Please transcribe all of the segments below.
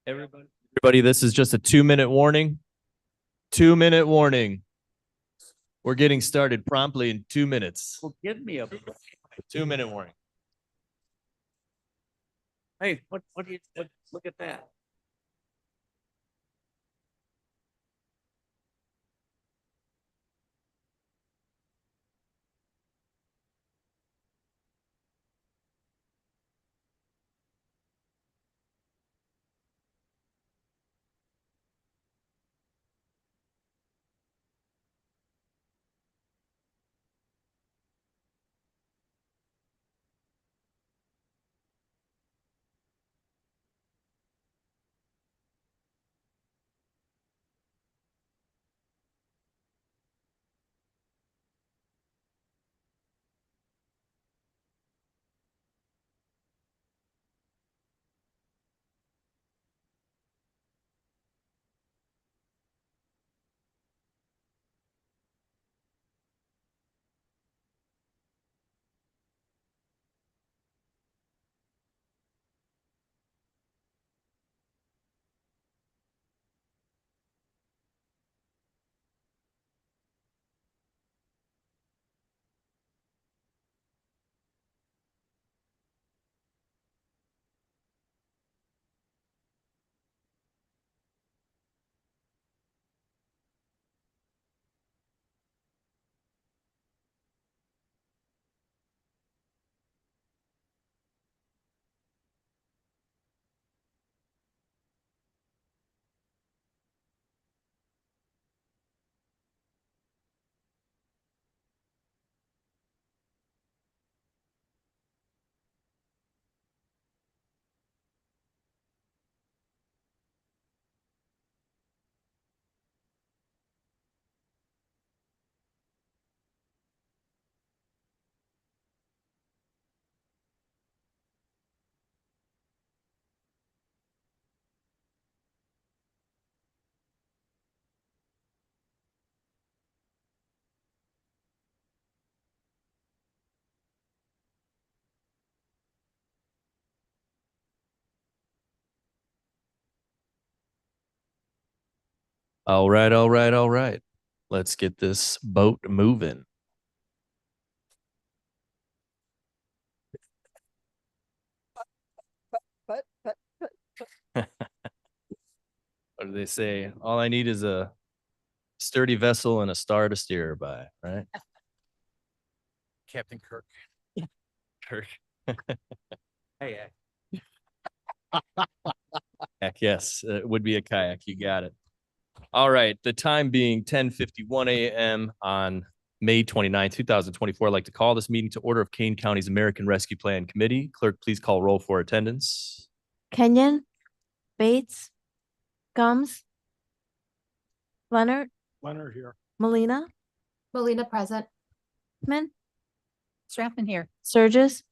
Everybody, this is just a 2-minute warning. 2-minute warning. We're getting started promptly in 2 minutes. Well, give me a, 2-minute warning. hey, what do you, look at that. All right, all right, all right. Let's get this boat moving. What do they say? All I need is a sturdy vessel and a star to steer her by, right? Captain Kirk. Kirk. Hey, Heck yes, it would be a kayak. You got it. All right. The time being 10:51 a.m. on May 29th, 2024. I'd like to call this meeting to order of Kane County's American Rescue Plan Committee. Clerk, please call roll for attendance. Kenyon, Bates, Gums, Leonard, Leonard here. Molina, Molina present. Min, Straffman here. Surges,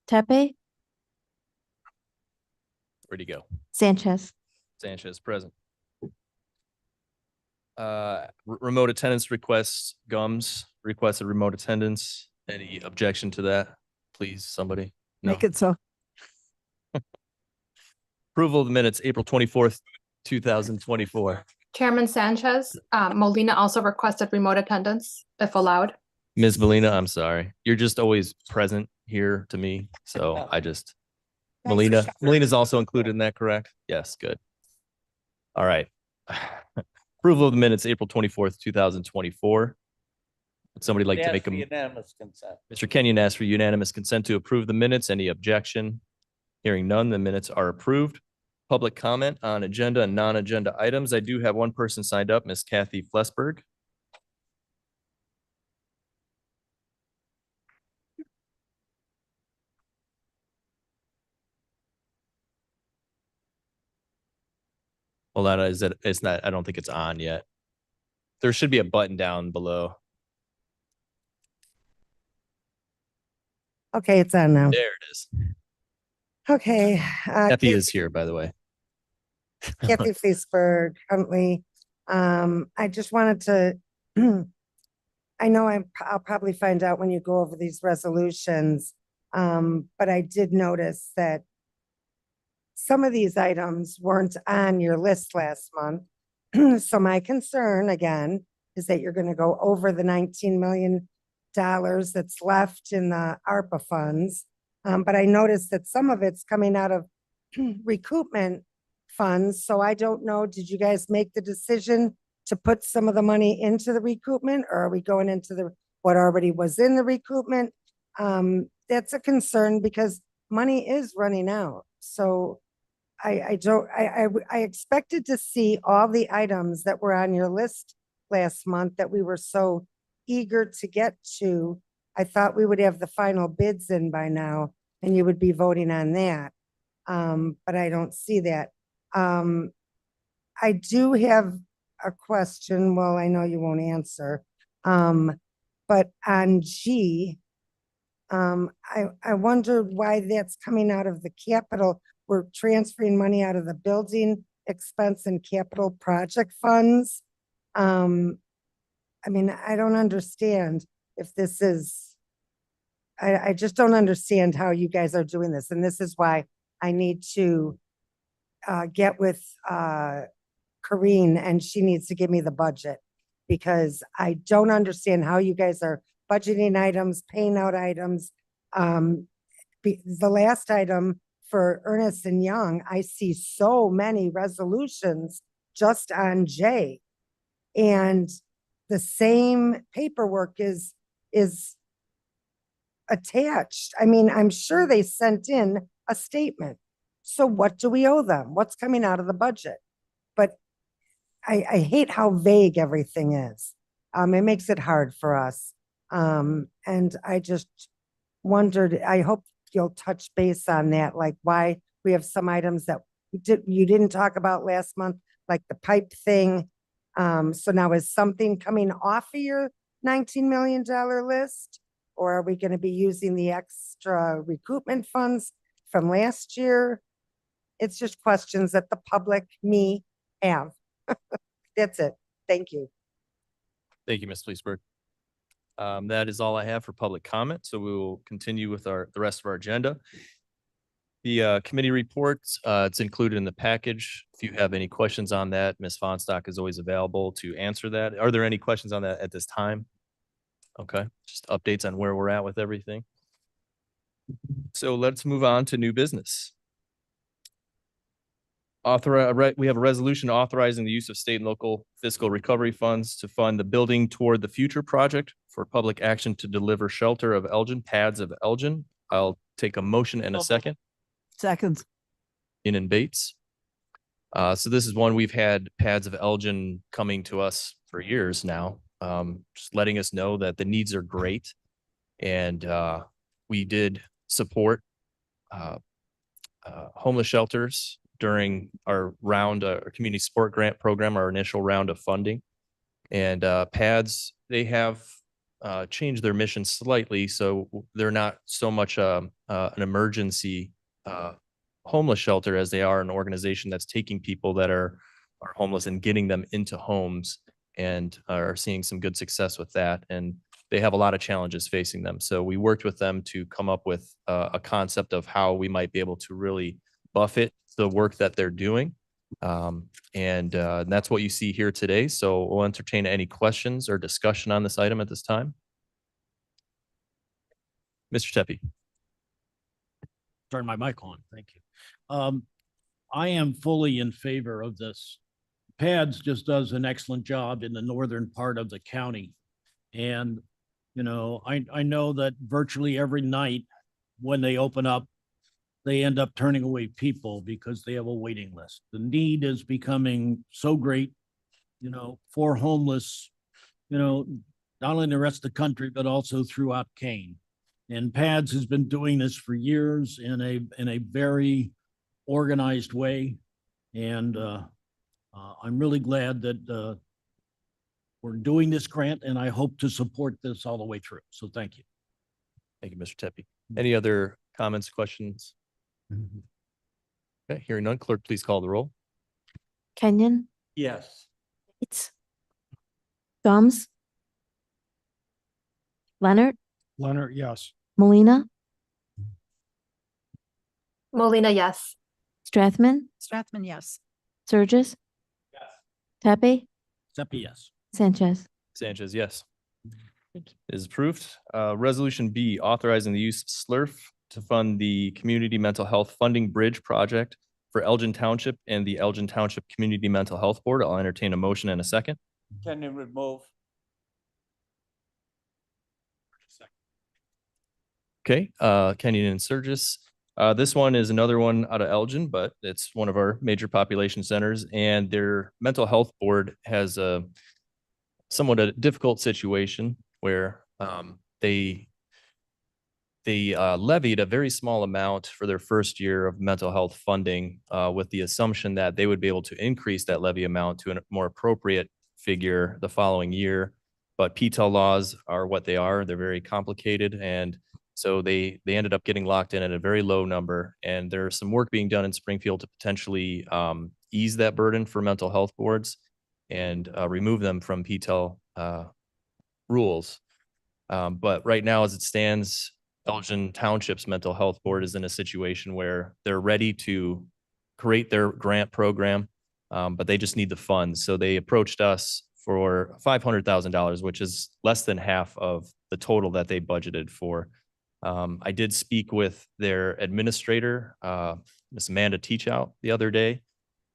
Tepe, Where'd he go? Sanchez. Sanchez present. Remote attendance requests, Gums requested remote attendance. Any objection to that? Please, somebody. No. Make it so. Approval of the minutes, April 24th, 2024. Chairman Sanchez, Molina also requested remote attendance if allowed. Ms. Molina, I'm sorry. You're just always present here to me. So I just, Molina's also included in that, correct? Yes, good. All right. Approval of the minutes, April 24th, 2024. Would somebody like to make a, Unanimous consent. Mr. Kenyon asked for unanimous consent to approve the minutes. Any objection? Hearing none, the minutes are approved. Public comment on agenda and non-agenda items. I do have one person signed up, Ms. Kathy Flesberg. Well, that is that it's not, I don't think it's on yet. There should be a button down below. Okay, it's on now. There it is. Okay. Kathy is here, by the way. Kathy Fleesburg, Huntley. I just wanted to, I know I'll probably find out when you go over these resolutions. But I did notice that some of these items weren't on your list last month. So my concern again is that you're gonna go over the $19 million that's left in the ARPA funds. But I noticed that some of it's coming out of recoupment funds, so I don't know, did you guys make the decision to put some of the money into the recoupment, or are we going into what already was in the recoupment? That's a concern because money is running out. So I expected to see all the items that were on your list last month that we were so eager to get to. I thought we would have the final bids in by now and you would be voting on that. But I don't see that. I do have a question. Well, I know you won't answer. But on G, I wondered why that's coming out of the capital. We're transferring money out of the building expense and capital project funds. I mean, I don't understand if this is, I just don't understand how you guys are doing this. And this is why I need to get with Corrine, and she needs to give me the budget because I don't understand how you guys are budgeting items, paying out items. The last item for Ernest and Young, I see so many resolutions just on J. And the same paperwork is attached. I mean, I'm sure they sent in a statement. So what do we owe them? What's coming out of the budget? But I hate how vague everything is. It makes it hard for us. And I just wondered, I hope you'll touch base on that, like why we have some items that you didn't talk about last month, like the pipe thing. So now is something coming off of your $19 million list? Or are we going to be using the extra recoupment funds from last year? It's just questions that the public, me, have. That's it. Thank you. Thank you, Ms. Fleesburg. That is all I have for public comment. So we will continue with the rest of our agenda. The committee reports, it's included in the package. If you have any questions on that, Ms. Fonstock is always available to answer that. Are there any questions on that at this time? Okay, just updates on where we're at with everything. So let's move on to new business. We have a resolution authorizing the use of state and local fiscal recovery funds to fund the Building Toward the Future project for public action to deliver shelter of Elgin, pads of Elgin. I'll take a motion and a second. Seconds. In Bates. So this is one we've had pads of Elgin coming to us for years now, just letting us know that the needs are great. And we did support homeless shelters during our round, our community support grant program, our initial round of funding. And pads, they have changed their mission slightly. So they're not so much an emergency homeless shelter as they are an organization that's taking people that are homeless and getting them into homes, and are seeing some good success with that. And they have a lot of challenges facing them. So we worked with them to come up with a concept of how we might be able to really buffet the work that they're doing. And that's what you see here today. So we'll entertain any questions or discussion on this item at this time. Mr. Tepe. Turn my mic on. Thank you. I am fully in favor of this. PADS just does an excellent job in the northern part of the county. And, you know, I know that virtually every night when they open up, they end up turning away people because they have a waiting list. The need is becoming so great, you know, for homeless, you know, not only in the rest of the country, but also throughout Kane. And PADS has been doing this for years in a very organized way. And I'm really glad that we're doing this grant, and I hope to support this all the way through. So thank you. Thank you, Mr. Tepe. Any other comments, questions? Okay, hearing none, clerk, please call the roll. Kenyon, Yes. Bates, Gums, Leonard, Leonard, yes. Molina, Molina, yes. Strathman, Strathman, yes. Surges. Pepe, Seppi, yes. Sanchez. Sanchez, yes. Thank you. Is approved. Resolution B, authorizing the use of SLURF to fund the Community Mental Health Funding Bridge Project for Elgin Township and the Elgin Township Community Mental Health Board. I'll entertain a motion and a second. Kenyon remove. Okay, Kenyon and Surges. This one is another one out of Elgin, but it's one of our major population centers, and their mental health board has a somewhat a difficult situation where they levied a very small amount for their first year of mental health funding with the assumption that they would be able to increase that levy amount to a more appropriate figure the following year. But PTEL laws are what they are. They're very complicated. And so they ended up getting locked in at a very low number. And there's some work being done in Springfield to potentially ease that burden for mental health boards and remove them from PTEL rules. But right now, as it stands, Elgin Township's mental health board is in a situation where they're ready to create their grant program, but they just need the funds. So they approached us for $500,000, which is less than half of the total that they budgeted for. I did speak with their administrator, Miss Amanda Teachout, the other day,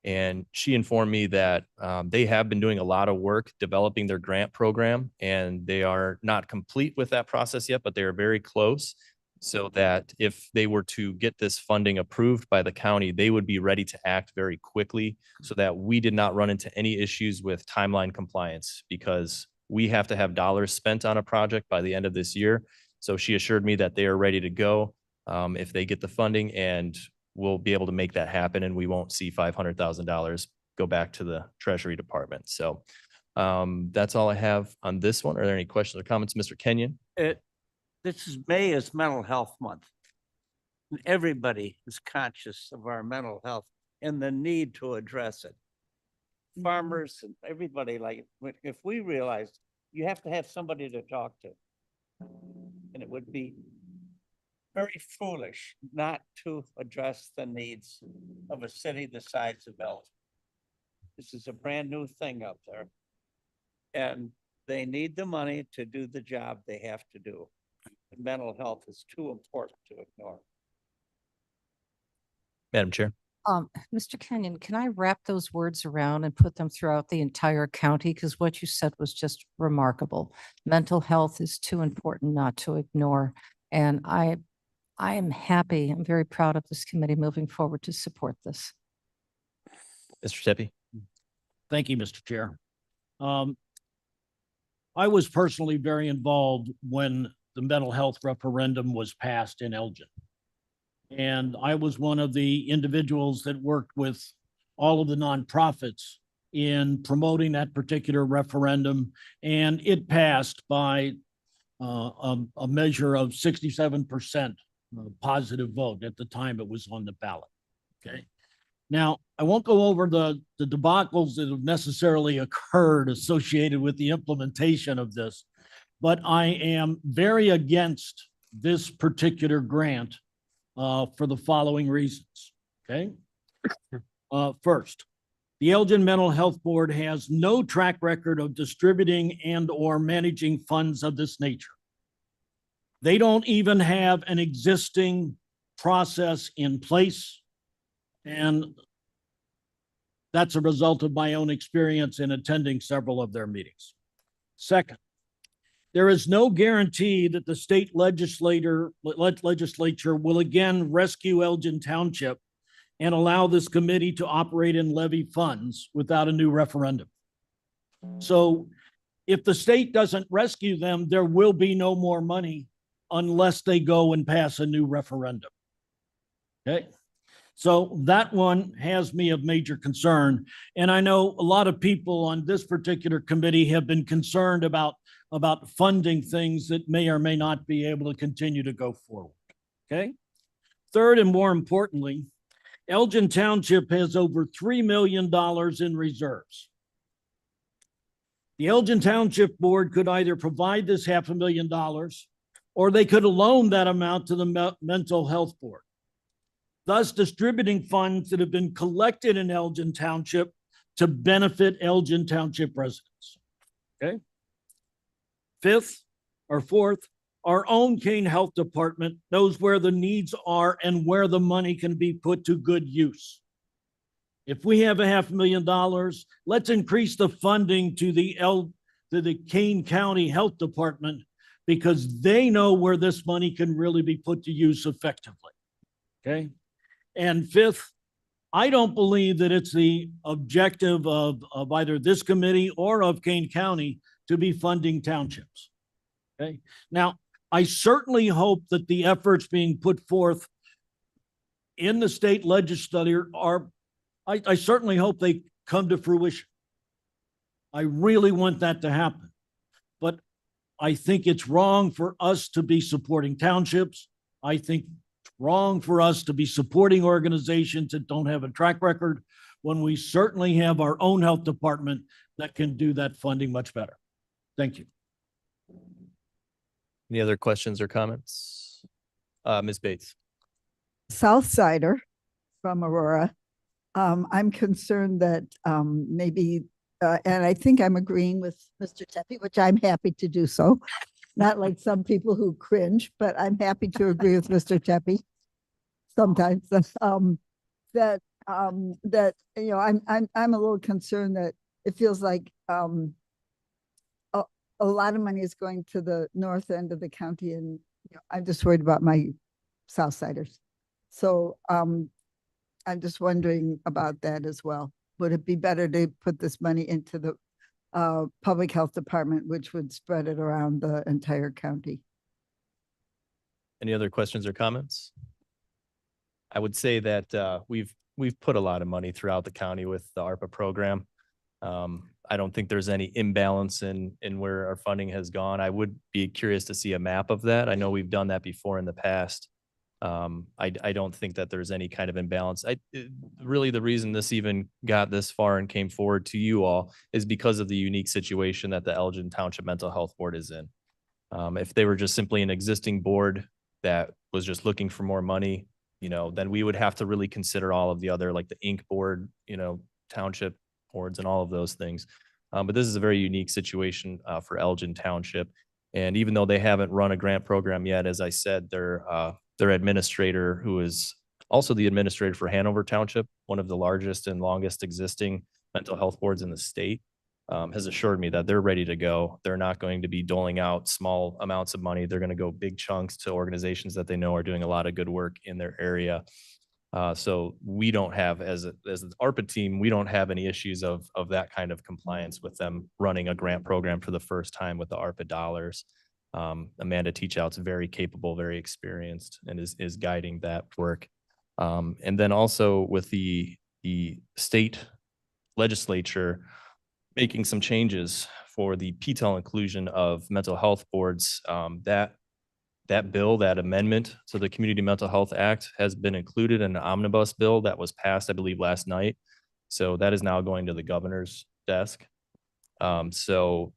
and she informed me that they have been doing a lot of work developing their grant program, and they are not complete with that process yet, but they are very close. So that if they were to get this funding approved by the county, they would be ready to act very quickly so that we did not run into any issues with timeline compliance, because we have to have dollars spent on a project by the end of this year. So she assured me that they are ready to go if they get the funding, and we'll be able to make that happen, and we won't see $500,000 go back to the Treasury Department. So that's all I have on this one. Are there any questions or comments, Mr. Kenyon? May is Mental Health Month. And everybody is conscious of our mental health and the need to address it. Farmers and everybody, like, if we realize you have to have somebody to talk to. And it would be very foolish not to address the needs of a city the size of Elgin. This is a brand new thing up there. And they need the money to do the job they have to do. And mental health is too important to ignore. Madam Chair. Mr. Kenyon, can I wrap those words around and put them throughout the entire county? Because what you said was just remarkable. Mental health is too important not to ignore. And I am happy, I'm very proud of this committee moving forward to support this. Mr. Tepe. Thank you, Mr. Chair. I was personally very involved when the mental health referendum was passed in Elgin. And I was one of the individuals that worked with all of the nonprofits in promoting that particular referendum. And it passed by a measure of 67% positive vote at the time it was on the ballot. Okay. Now, I won't go over the debacles that have necessarily occurred associated with the implementation of this, but I am very against this particular grant for the following reasons, okay? First, the Elgin Mental Health Board has no track record of distributing and or managing funds of this nature. They don't even have an existing process in place, and that's a result of my own experience in attending several of their meetings. Second, there is no guarantee that the state legislature will again rescue Elgin Township and allow this committee to operate and levy funds without a new referendum. So if the state doesn't rescue them, there will be no more money unless they go and pass a new referendum. Okay. So that one has me of major concern. And I know a lot of people on this particular committee have been concerned about funding things that may or may not be able to continue to go forward. Okay. Third, and more importantly, Elgin Township has over $3 million in reserves. The Elgin Township Board could either provide this $500,000 or they could loan that amount to the Mental Health Board. thus distributing funds that have been collected in Elgin Township to benefit Elgin Township residents. Okay? Fifth or fourth, our own Kane Health Department knows where the needs are and where the money can be put to good use. If we have $500,000, let's increase the funding to the Kane County Health Department because they know where this money can really be put to use effectively. Okay? And fifth, I don't believe that it's the objective of either this committee or of Kane County to be funding townships. Okay? Now, I certainly hope that the efforts being put forth in the state legislature I certainly hope they come to fruition. I really want that to happen. But I think it's wrong for us to be supporting townships. I think it's wrong for us to be supporting organizations that don't have a track record when we certainly have our own health department that can do that funding much better. Thank you. Any other questions or comments? Ms. Bates. Southsider from Aurora. I'm concerned that maybe, and I think I'm agreeing with Mr. Tepe, which I'm happy to do so. Not like some people who cringe, but I'm happy to agree with Mr. Tepe sometimes. That you know, I'm a little concerned that it feels like a lot of money is going to the north end of the county, and you know, I'm just worried about my Southsiders. So I'm just wondering about that as well. Would it be better to put this money into the public health department, which would spread it around the entire county? Any other questions or comments? I would say that we've put a lot of money throughout the county with the ARPA program. I don't think there's any imbalance in where our funding has gone. I would be curious to see a map of that. I know we've done that before in the past. I don't think that there's any kind of imbalance. Really the reason this even got this far and came forward to you all is because of the unique situation that the Elgin Township Mental Health Board is in. If they were just simply an existing board that was just looking for more money, you know, then we would have to really consider all of the other, like the Inc. board, you know, township boards and all of those things. But this is a very unique situation for Elgin Township. And even though they haven't run a grant program yet, as I said, their administrator, who is also the administrator for Hanover Township, one of the largest and longest existing mental health boards in the state, has assured me that they're ready to go. They're not going to be doling out small amounts of money. They're going to go big chunks to organizations that they know are doing a lot of good work in their area. So we don't have, as an ARPA team, we don't have any issues of that kind of compliance with them running a grant program for the first time with the ARPA dollars. Amanda Teachout's very capable, very experienced, and is guiding that work. And then also with the state legislature making some changes for the PTEL inclusion of mental health boards, that bill, that amendment to the Community Mental Health Act has been included in an omnibus bill that was passed, I believe, last night. So that is now going to the governor's desk. So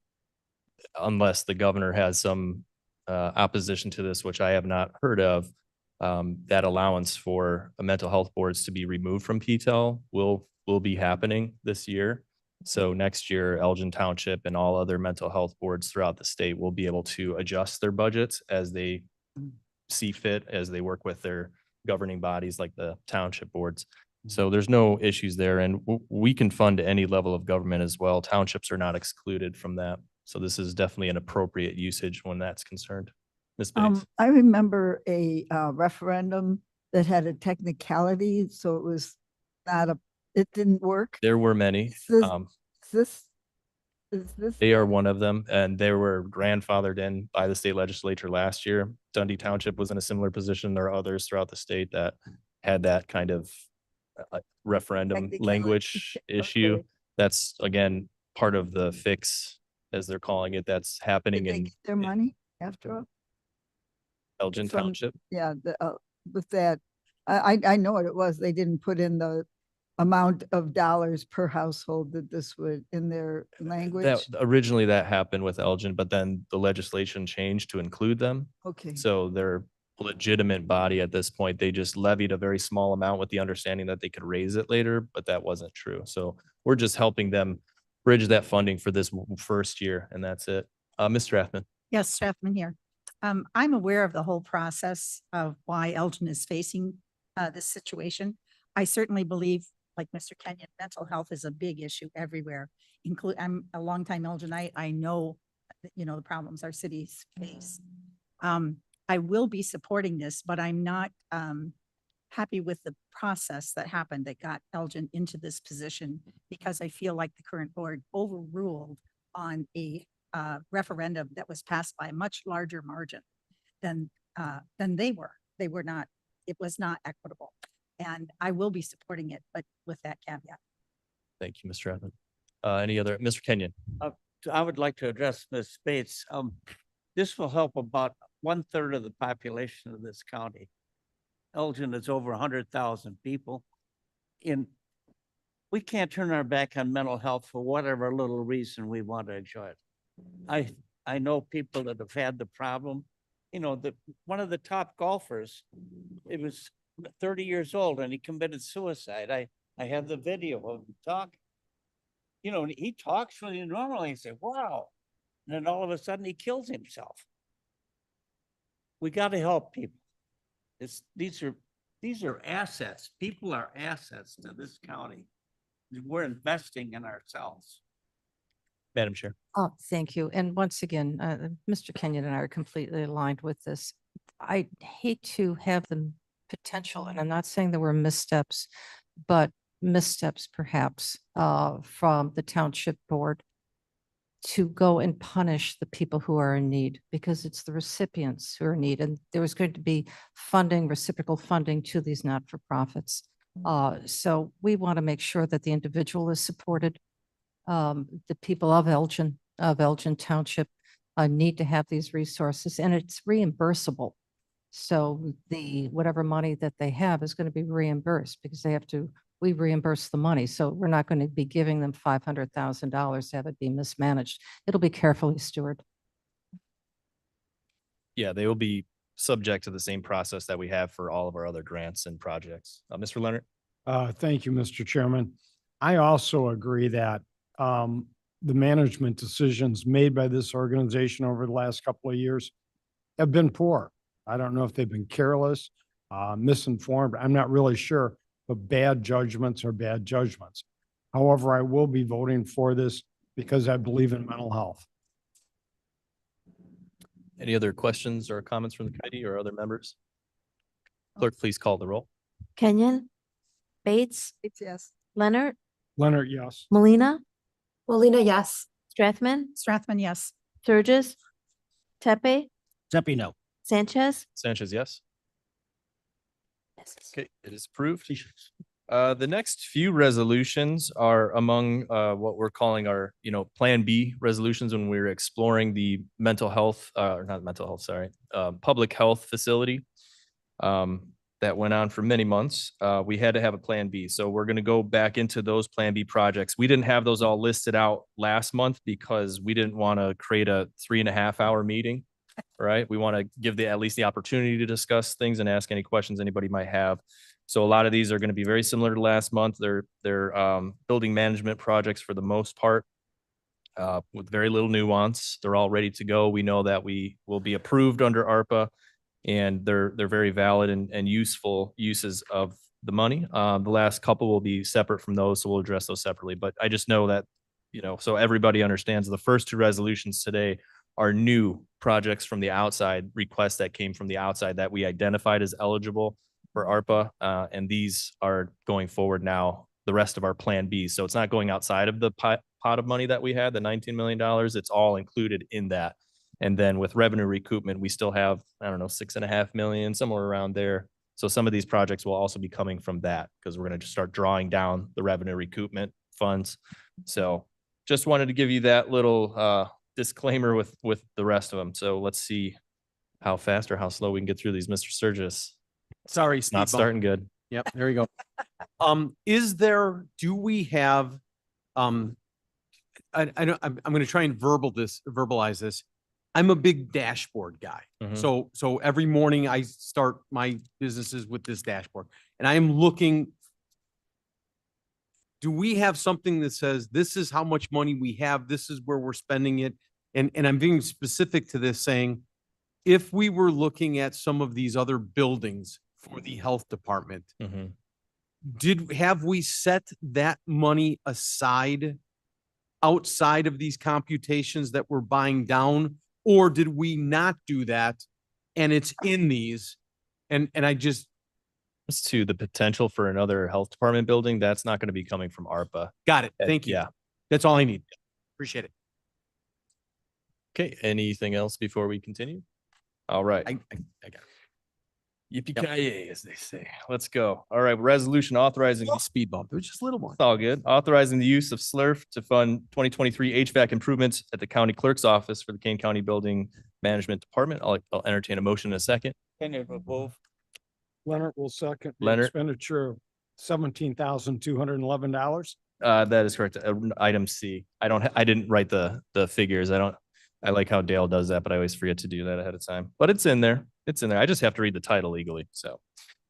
unless the governor has some opposition to this, which I have not heard of, that allowance for mental health boards to be removed from PTEL will be happening this year. So next year, Elgin Township and all other mental health boards throughout the state will be able to adjust their budgets as they see fit, as they work with their governing bodies like the township boards. So there's no issues there, and we can fund any level of government as well. Townships are not excluded from that. So this is definitely an appropriate usage when that's concerned. Ms. Bates. I remember a referendum that had a technicality, so it was not it didn't work. There were many. Is this? They are one of them, and they were grandfathered in by the state legislature last year. Dundee Township was in a similar position. There are others throughout the state that had that kind of referendum language issue. Okay. That's, again, part of the fix, as they're calling it, that's happening Did they in get their money after all? Elgin from- Township. Yeah, with that, I know what it was. They didn't put in the amount of dollars per household that this would in their language. That originally that happened with Elgin, but then the legislation changed to include them. Okay. So they're legitimate body at this point. They just levied a very small amount with the understanding that they could raise it later, but that wasn't true. So we're just helping them bridge that funding for this first year, and that's it. Mr. Rathman. Yes, Strathman here. I'm aware of the whole process of why Elgin is facing this situation. I certainly believe, like Mr. Kenyon, mental health is a big issue everywhere. I'm a longtime Elginite. I know, the problems our cities face. I will be supporting this, but I'm not happy with the process that happened that got Elgin into this position, because I feel like the current board overruled on a referendum that was passed by a much larger margin than they were. They were not, it was not equitable. And I will be supporting it, but with that caveat. Thank you, Mr. Rathman. Any other, Mr. Kenyon? I would like to address Ms. Spates. This will help about 1/3 of the population of this county. Elgin is over 100,000 people. We can't turn our back on mental health for whatever little reason we want to enjoy it. I know people that have had the problem. One of the top golfers, it was 30 years old and he committed suicide. I have the video of him talk. And he talks really normally and say, wow. And then all of a sudden he kills himself. We got to help people. These are assets. People are assets to this county. We're investing in ourselves. Madam Chair. Oh, thank you. And once again, Mr. Kenyon and I are completely aligned with this. I hate to have the potential, and I'm not saying there were missteps, but missteps perhaps from the township board to go and punish the people who are in need, because it's the recipients who are in need. And there was going to be funding, reciprocal funding to these not-for-profits. So we want to make sure that the individual is supported. The people of Elgin Township need to have these resources, and it's reimbursable. So whatever money that they have is going to be reimbursed, because we reimburse the money. So we're not going to be giving them $500,000 to have it be mismanaged. It'll be carefully stewarded. Yeah, they will be subject to the same process that we have for all of our other grants and projects. Mr. Leonard? Thank you, Mr. Chairman. I also agree that the management decisions made by this organization over the last couple of years have been poor. I don't know if they've been careless, misinformed. I'm not really sure, but bad judgments are bad judgments. However, I will be voting for this because I believe in mental health. Any other questions or comments from the committee or other members? Clerk, please call the roll. Kenyon, Bates, It's yes. Leonard, Leonard, yes. Molina, Molina, yes. Strathman, Strathman, yes. Sturgis, Tepe, Zepi, no. Sanchez. Sanchez, yes. Okay, it is approved. The next few resolutions are among what we're calling our, Plan B resolutions when we were exploring the mental health, or not mental health, sorry, public health facility that went on for many months. We had to have a Plan B. So we're going to go back into those Plan B projects. We didn't have those all listed out last month because we didn't want to create a 3.5-hour meeting. Right? We want to give at least the opportunity to discuss things and ask any questions anybody might have. So a lot of these are going to be very similar to last month. They're building management projects for the most part, with very little nuance. They're all ready to go. We know that we will be approved under ARPA, and they're very valid and useful uses of the money. The last couple will be separate from those, so we'll address those separately. But I just know that, so everybody understands the first two resolutions today are new projects from the outside, requests that came from the outside that we identified as eligible for ARPA. And these are going forward now, the rest of our Plan B. So it's not going outside of the pot of money that we had, the $19 million. It's all included in that. And then with revenue recoupment, we still have, I don't know, 6.5 million, somewhere around there. So some of these projects will also be coming from that, because we're going to just start drawing down the revenue recoupment funds. So just wanted to give you that little disclaimer with the rest of them. So let's see how fast or how slow we can get through these. Mr. Sturgis. Sorry, It's not starting good. Yep, there you go. Do we have, I'm going to try and verbalize this. I'm a big dashboard guy. Mhm. So every morning I start my businesses with this dashboard and I am looking. Do we have something that says this is how much money we have? This is where we're spending it. And I'm being specific to this saying, if we were looking at some of these other buildings for the health department, Mhm. have we set that money aside outside of these computations that we're buying down? Or did we not do that? And it's in these and I just As to the potential for another health department building, that's not going to be coming from ARPA. got it. Uh, Thank you. Yeah. That's all I need. Appreciate it. Okay, anything else before we continue? All right. I got it. Yippee-ki-yay, as they say. Let's go. All right, resolution authorizing, Speed bump. It was just a little more. it's all good, authorizing the use of SLURF to fund 2023 HVAC improvements at the county clerk's office for the Kane County Building Management Department. I'll entertain a motion in a second. Leonard will second. the Leonard. Expenditure of $17,211. That is correct. Item C. I didn't write the figures. I like how Dale does that, but I always forget to do that ahead of time. But it's in there. It's in there. I just have to read the title legally. So,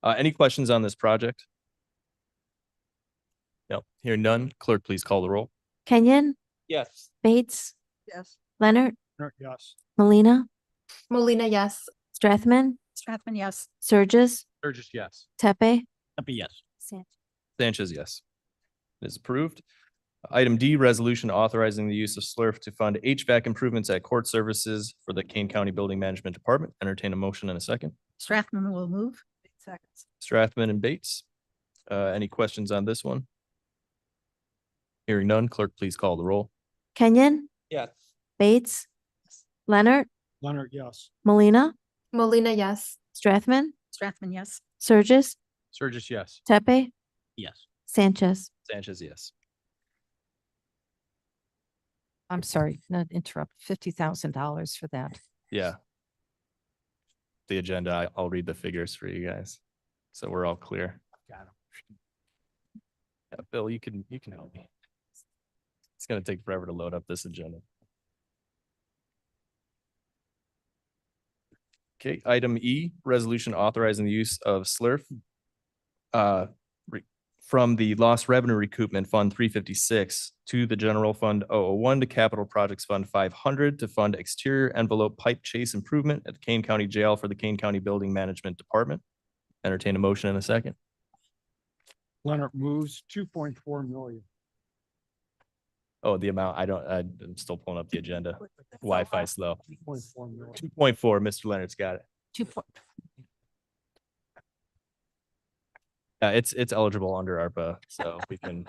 any questions on this project? No, hearing none. Clerk, please call the roll. Kenyon, Yes. Bates, Yes. Leonard, Yes. Molina, Molina, yes. Strathman, Strathman, yes. Surges, Burgess, yes. Tepe, Happy yes. Sanchez, yes. It is approved. Item D, resolution authorizing the use of SLURF to fund HVAC improvements at court services for the Kane County Building Management Department. Entertain a motion in a second. Strathman will move. Seconds. Strathman and Bates. Any questions on this one? Hearing none, clerk, please call the roll. Kenyon, Yes. Bates, Leonard, Leonard, yes. Molina, Molina, yes. Strathman, Strathman, yes. Surges, Burgess, yes. Tepe, Yes. Sanchez. Sanchez, yes. I'm sorry, not interrupt, $50,000 for that. Yeah. The agenda, I'll read the figures for you guys. So we're all clear. Got him. Yeah, Bill, you can help me. It's gonna take forever to load up this agenda. Okay, item E, resolution authorizing the use of SLURF from the Lost Revenue Recoupment Fund 356 to the General Fund 001 to Capital Projects Fund 500 to fund exterior envelope pipe chase improvement at the Kane County Jail for the Kane County Building Management Department. Entertain a motion in a second. Leonard moves 2.4 million. Oh, the amount, I'm still pulling up the agenda. Wi-Fi slow. 2.4 million. 2.4, Mr. Leonard's got it. 2 point, It's eligible under ARPA, so we can.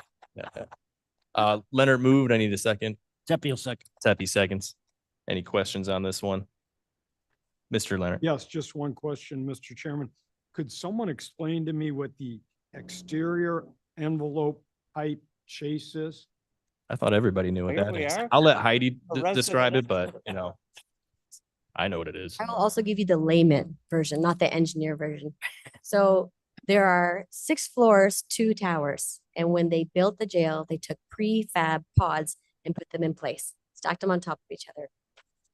Leonard moved. I need a second. Tepe will second. Tepe seconds. Any questions on this one? Mr. Leonard? Yes, just one question, Mr. Chairman. Could someone explain to me what the exterior envelope pipe chase is? I thought everybody knew what Here that we is. are. I'll let Heidi A describe it, resident. but I know what it is. I will also give you the layman version, not the engineer version. So there are 6 floors, 2 towers. And when they built the jail, they took prefab pods and put them in place, stacked them on top of each other.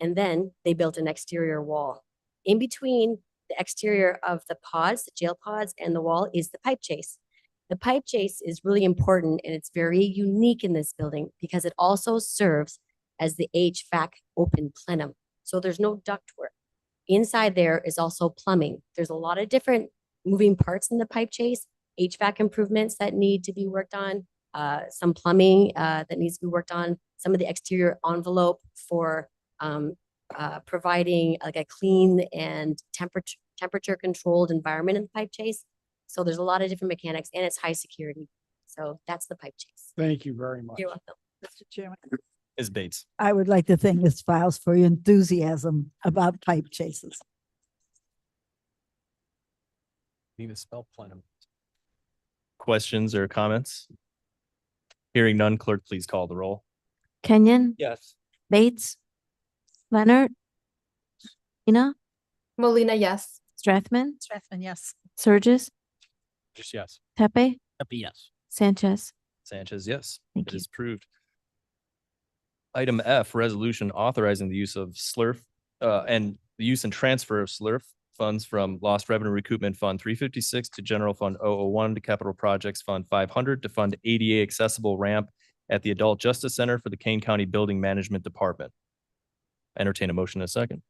And then they built an exterior wall. In between the exterior of the pods, the jail pods, and the wall is the pipe chase. The pipe chase is really important and it's very unique in this building because it also serves as the HVAC open plenum. So there's no ductwork. Inside there is also plumbing. There's a lot of different moving parts in the pipe chase, HVAC improvements that need to be worked on, some plumbing that needs to be worked on, some of the exterior envelope for providing like a clean and temperature controlled environment in the pipe chase. So there's a lot of different mechanics and it's high security. So that's the pipe chase. Thank you very much. You're welcome. Mr. Chairman, Ms. Bates? I would like to thank Ms. Files for your enthusiasm about pipe chases. Need to spell plenum. Questions or comments? Hearing none, clerk, please call the roll. Kenyon, Yes. Bates, Leonard, Molina, Molina, yes. Strathman, Strathman, yes. Surges, Just yes. Tepe, Happy yes. Sanchez. Sanchez, yes. Thank It you. is approved. Item F, resolution authorizing the use of SLURF and the use and transfer of SLRF funds from Lost Revenue Recoupment Fund 356 to General Fund 001 to Capital Projects Fund 500 to fund ADA accessible ramp at the Adult Justice Center for the Kane County Building Management Department. Entertain a motion in a second.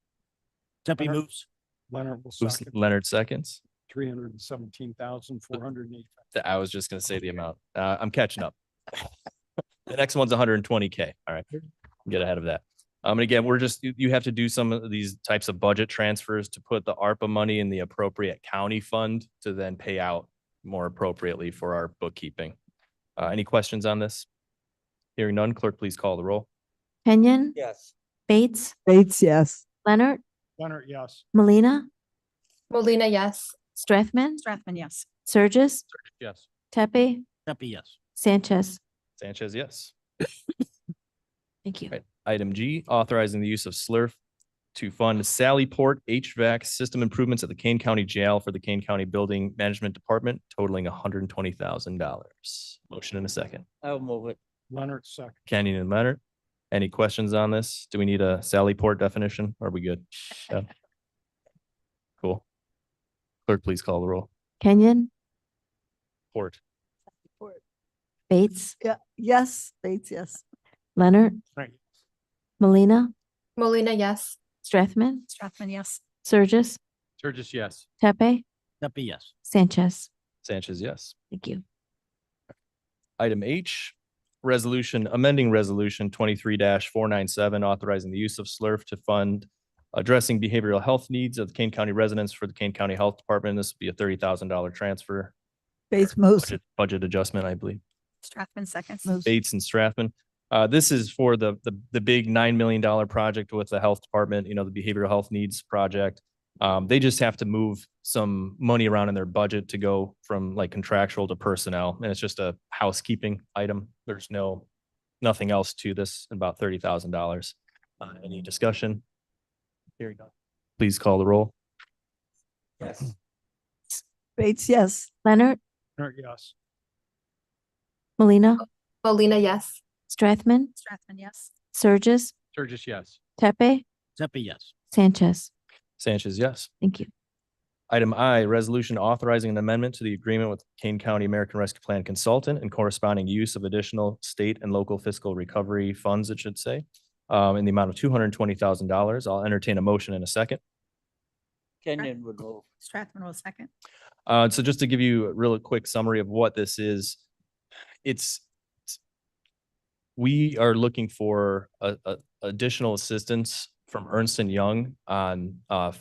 Tempe Leonard. moves. Leonard will Moves second, Leonard seconds. 317,408. I was just gonna say the amount. I'm catching up. The next one's 120K. All right, get ahead of that. And again, we're just, you have to do some of these types of budget transfers to put the ARPA money in the appropriate county fund to then pay out more appropriately for our bookkeeping. Any questions on this? Hearing none, clerk, please call the roll. Kenyon, Yes. Bates, Bates, yes. Leonard, Leonard, yes. Molina, Molina, yes. Strathman, Strathman, yes. Surges, Yes. Tepe, Tempe, yes. Sanchez. Sanchez, yes. Thank you. Right. Item G, authorizing the use of SLRF to fund Sallyport HVAC system improvements at the Kane County Jail for the Kane County Building Management Department totaling $120,000. Motion in a second. I'll move it. Leonard, second. Kenyon and Leonard. Any questions on this? Do we need a Sallyport definition? Are we good? Yeah. Cool. Clerk, please call the roll. Kenyon, Port. Bates, Yeah, yes, Bates, yes. Leonard, Right. Molina, Molina, yes. Strathman, Strathman, yes. Surges, Sturgis, yes. Tepe, Tempe, yes. Sanchez. Sanchez, yes. Thank you. Item H, resolution, amending resolution 23-497, authorizing the use of SLRF to fund addressing behavioral health needs of Kane County residents for the Kane County Health Department. This would be a $30,000 transfer. Bates moves. Budget adjustment, I believe. Strathman seconds. Moves. Bates and Strathman. This is for the big $9 million project with the health department, you know, the behavioral health needs project. They just have to move some money around in their budget to go from like contractual to personnel. And it's just a housekeeping item. There's nothing else to this, about $30,000. Any discussion? Here you go. Please call the roll. Yes. Bates, yes. Leonard, Leonard, yes. Molina, Molina, yes. Strathman, Strathman, yes. Surges, Sturgis, yes. Tepe, Tempe, yes. Sanchez. Sanchez, yes. Thank you. Item I, resolution authorizing an amendment to the agreement with Kane County American Rescue Plan Consultant and corresponding use of additional state and local fiscal recovery funds, it should say, in the amount of $220,000. I'll entertain a motion in a second. Kenyon would move. Strathman will second. So just to give you a real quick summary of what this is, we are looking for additional assistance from Ernst & Young on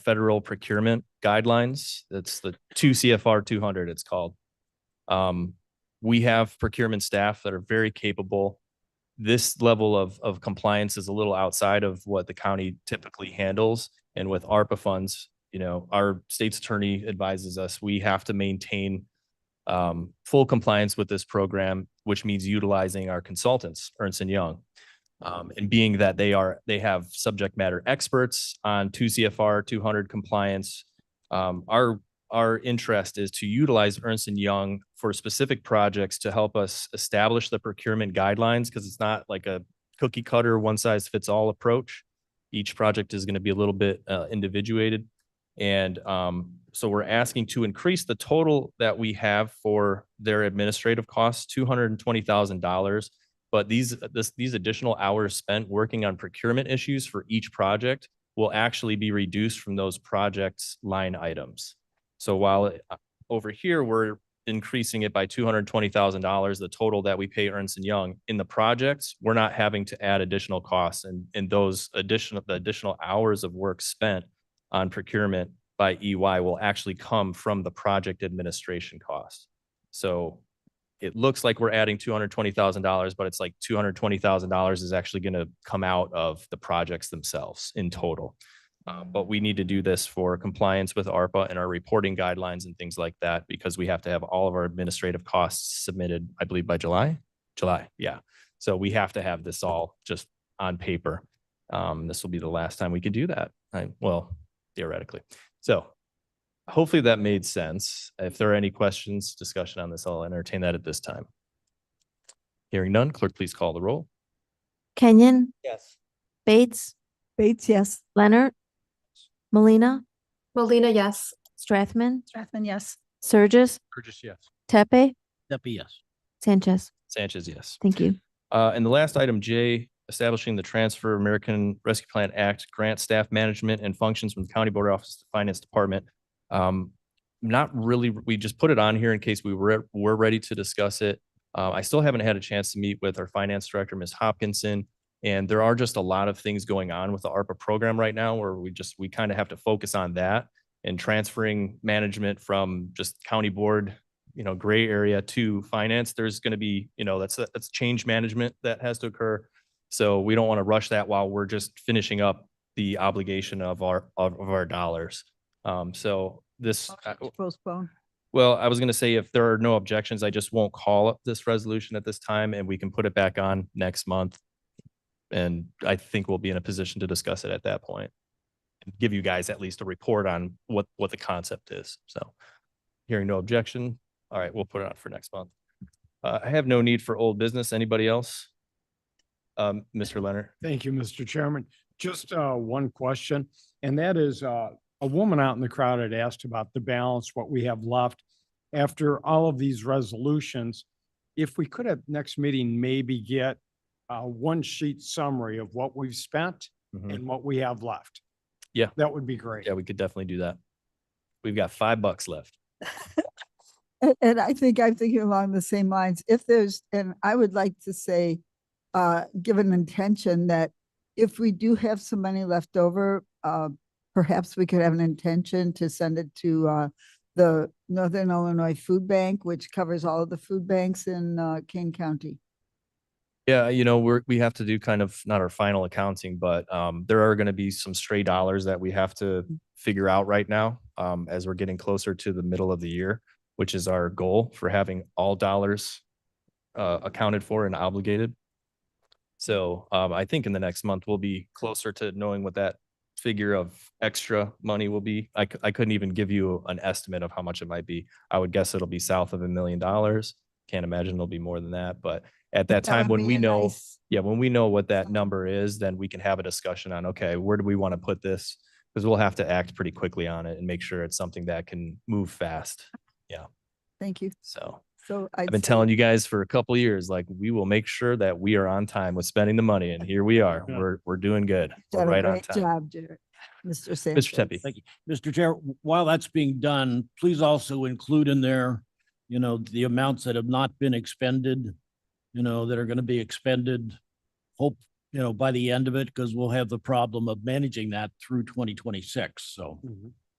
federal procurement guidelines. That's the 2 CFR 200 it's called. We have procurement staff that are very capable. This level of compliance is a little outside of what the county typically handles. And with ARPA funds, you know, our state's attorney advises us, we have to maintain full compliance with this program, which means utilizing our consultants, Ernst & Young. And being that they have subject matter experts on 2 CFR 200 compliance, our interest is to utilize Ernst & Young for specific projects to help us establish the procurement guidelines, because it's not like a cookie cutter, one size fits all approach. Each project is going to be a little bit individuated. And so we're asking to increase the total that we have for their administrative costs, $220,000. But these additional hours spent working on procurement issues for each project will actually be reduced from those projects line items. So while over here, we're increasing it by $220,000, the total that we pay Ernst & Young in the projects, we're not having to add additional costs, and the additional hours of work spent on procurement by EY will actually come from the project administration cost. So it looks like we're adding $220,000, but it's like $220,000 is actually going to come out of the projects themselves in total. But we need to do this for compliance with ARPA and our reporting guidelines and things like that, because we have to have all of our administrative costs submitted, I believe, by July. Yeah. So we have to have this all just on paper. This will be the last time we could do that. Well, theoretically. So hopefully that made sense. If there are any questions, discussion on this, I'll entertain that at this time. Hearing none, clerk, please call the roll. Kenyon, Yes. Bates, Bates, yes. Leonard, Melina, Molina, yes. Strathman, Strathman, yes. Surges, Burgess, yes. Tepe, Deputy, yes. Sanchez. Sanchez, yes. Thank you. And the last item, J, establishing the Transfer American Rescue Plan Act grant staff management and functions from the County Board Office to Finance Department. Not really, we just put it on here in case we were ready to discuss it. I still haven't had a chance to meet with our finance director, Ms. Hopkinson. And there are just a lot of things going on with the ARPA program right now where we kind of have to focus on that and transferring management from just county board, gray area to finance. There's going to be, that's change management that has to occur. So we don't want to rush that while we're just finishing up the obligation of our dollars. So this, Postpone. well, I was going to say, if there are no objections, I just won't call up this resolution at this time and we can put it back on next month. And I think we'll be in a position to discuss it at that point and give you guys at least a report on what the concept is. So hearing no objection. All right, we'll put it on for next month. I have no need for old business. Anybody else? Mr. Leonard. Thank you, Mr. Chairman. Just one question, and that is a woman out in the crowd had asked about the balance, what we have left after all of these resolutions. If we could at next meeting, maybe get a one sheet summary of what we've spent and what we have left. Yeah. That would be great. Yeah, we could definitely do that. We've got $5 left. And I think I'm thinking along the same lines. If there's, and I would like to say, give an intention that if we do have some money left over, perhaps we could have an intention to send it to the Northern Illinois Food Bank, which covers all of the food banks in Kane County. Yeah, we have to do kind of not our final accounting, but there are going to be some stray dollars that we have to figure out right now as we're getting closer to the middle of the year, which is our goal for having all dollars accounted for and obligated. So I think in the next month, we'll be closer to knowing what that figure of extra money will be. I couldn't even give you an estimate of how much it might be. I would guess it'll be south of $1 million. Can't imagine it'll be more than that, but at that time, when we know, when we know what that number is, then we can have a discussion on, okay, where do we want to put this? Because we'll have to act pretty quickly on it and make sure it's something that can move fast. Yeah. Thank you. So I've I've been telling you guys for a couple of years, like, we will make sure that we are on time with spending the money. And here we are. Yeah. We're doing good. We're done a right on great time. job, Jared. Mr. Sanchez. Mr. Tempe. Thank you. Mr. Chair, while that's being done, please also include in there, the amounts that have not been expended, that are going to be expended, hope, by the end of it, because we'll have the problem of managing that through 2026. So.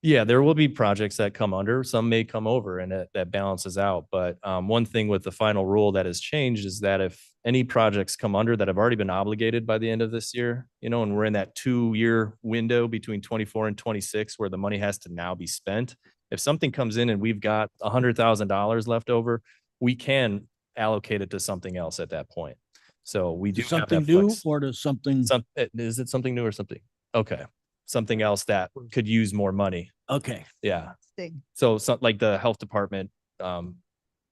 Yeah, there will be projects that come under, some may come over, and that balances out. But one thing with the final rule that has changed is that if any projects come under that have already been obligated by the end of this year, and we're in that 2-year window between 24 and 26 where the money has to now be spent. If something comes in and we've got $100,000 left over, we can allocate it to something else at that point. So we do have Something that new flex. or to something? Is it something new or something? Okay. Something else that could use more money. Okay. Yeah. Sting. So like the health department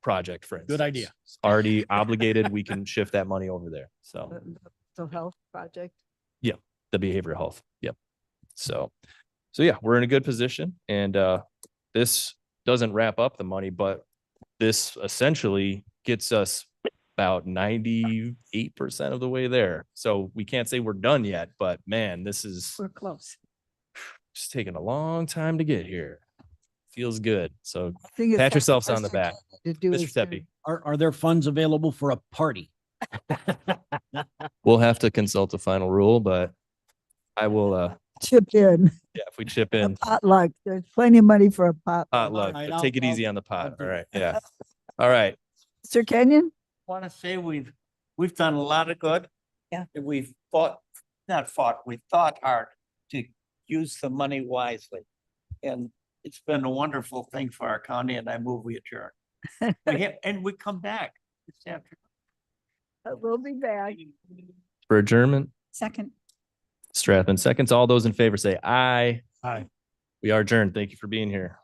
project, for instance. Good idea. Already obligated, we can shift that money over there. So The health project. the behavioral health. Yep. So yeah, we're in a good position, and this doesn't wrap up the money, but this essentially gets us about 98% of the way there. So we can't say we're done yet, but man, this is We're close. just taking a long time to get here. Feels good. So I think it's pat time yourselves for on the Mr. back. Kennedy to do Mr. his turn. Tepe, Are there funds available for a party? we'll have to consult the final rule, but I will, Chip in. yeah, if we chip A in, potluck. There's plenty of money for a potluck. potluck, right, but I'll- take it easy I'll- on the pot. I'll do All right. it. Yeah. All right. Mr. Kenyon? Want to say we've done a lot of good. Yeah. And we thought hard to use the money wisely. And it's been a wonderful thing for our county, and I move we adjourn. And we come back this afternoon. We'll be back. For adjournment, Second. Strathman seconds. All those in favor say aye. Aye. We are adjourned. Thank you for being here.